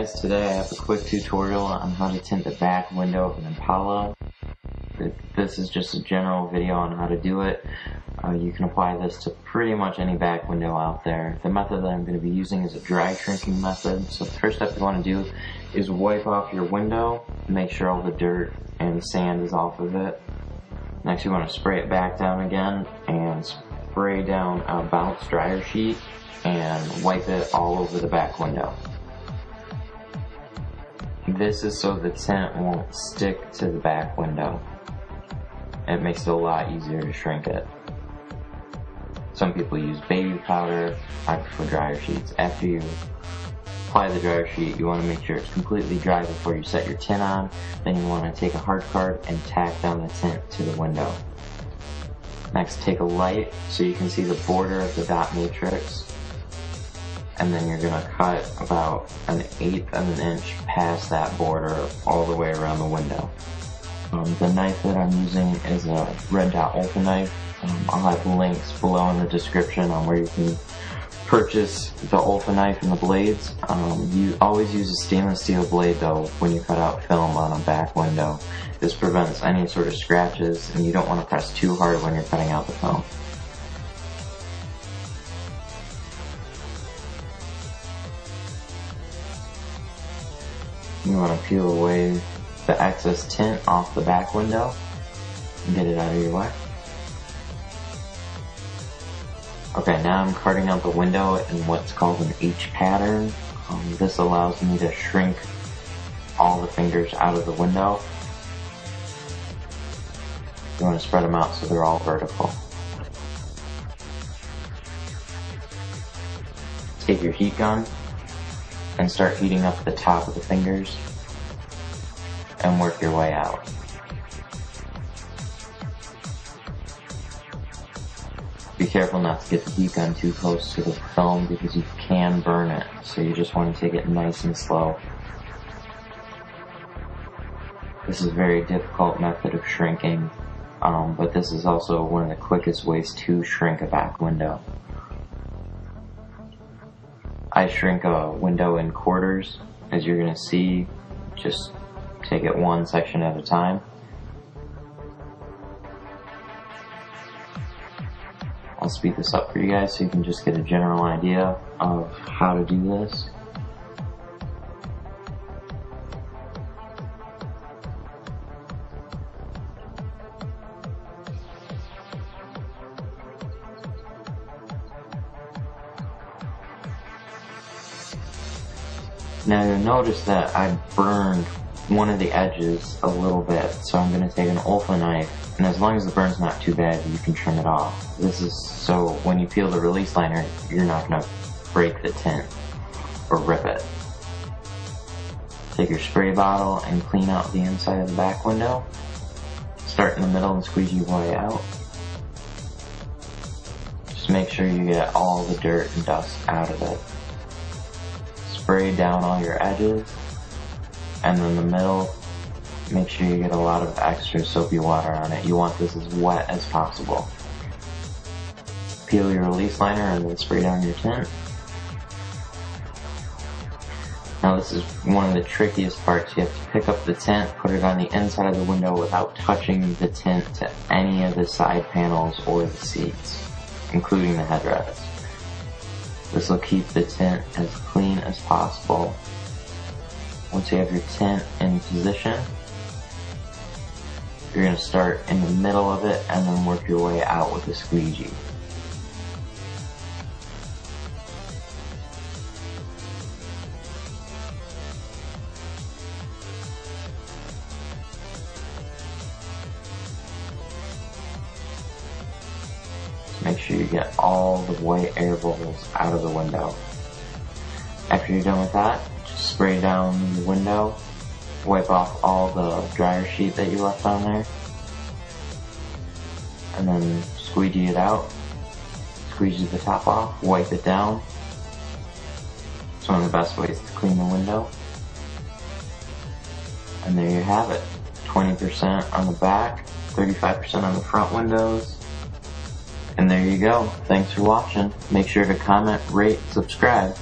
guys, today I have a quick tutorial on how to tint the back window of an Impala. This is just a general video on how to do it. You can apply this to pretty much any back window out there. The method that I'm going to be using is a dry shrinking method. So the first step you want to do is wipe off your window, make sure all the dirt and sand is off of it. Next you want to spray it back down again and spray down a bounce dryer sheet and wipe it all over the back window. This is so the tint won't stick to the back window. It makes it a lot easier to shrink it. Some people use baby powder. I prefer dryer sheets. After you apply the dryer sheet, you want to make sure it's completely dry before you set your tint on. Then you want to take a hard card and tack down the tint to the window. Next, take a light so you can see the border of the dot matrix. And then you're going to cut about 1/8 of an inch past that border all the way around the window. The knife that I'm using is a red dot Ultra knife. I'll have links below in the description on where you can purchase the Ultra knife and the blades. You always use a stainless steel blade though when you cut out film on a back window. This prevents any sort of scratches, and you don't want to press too hard when you're cutting out the film. You want to peel away the excess tint off the back window and get it out of your way. Okay, now I'm carting out the window in what's called an H pattern. This allows me to shrink all the fingers out of the window. You want to spread them out so they're all vertical. Take your heat gun and start heating up the top of the fingers and work your way out. Be careful not to get the heat gun too close to the film because you can burn it, so you just want to take it nice and slow. This is a very difficult method of shrinking, but this is also one of the quickest ways to shrink a back window. I shrink a window in quarters, as you're going to see. Just take it one section at a time. I'll speed this up for you guys so you can just get a general idea of how to do this. Now you'll notice that I burned one of the edges a little bit, so I'm going to take an Ultra knife, and as long as the burn's not too bad, you can trim it off. This is so when you peel the release liner, you're not going to break the tint or rip it. Take your spray bottle and clean out the inside of the back window. Start in the middle and squeeze your way out. Just make sure you get all the dirt and dust out of it. Spray down all your edges, and in the middle, make sure you get a lot of extra soapy water on it. You want this as wet as possible. Peel your release liner and then spray down your tint. Now this is one of the trickiest parts. You have to pick up the tint, put it on the inside of the window without touching the tint to any of the side panels or the seats, including the headrests. This will keep the tint as clean as possible. Once you have your tint in position, you're going to start in the middle of it and then work your way out with a squeegee. Make sure you get all the white air bubbles out of the window. After you're done with that, just spray down the window, wipe off all the dryer sheet that you left on there, and then squeegee it out. Squeegee the top off, wipe it down. It's one of the best ways to clean the window. And there you have it. 20% on the back, 35% on the front windows. And there you go. Thanks for watching. Make sure to comment, rate, subscribe.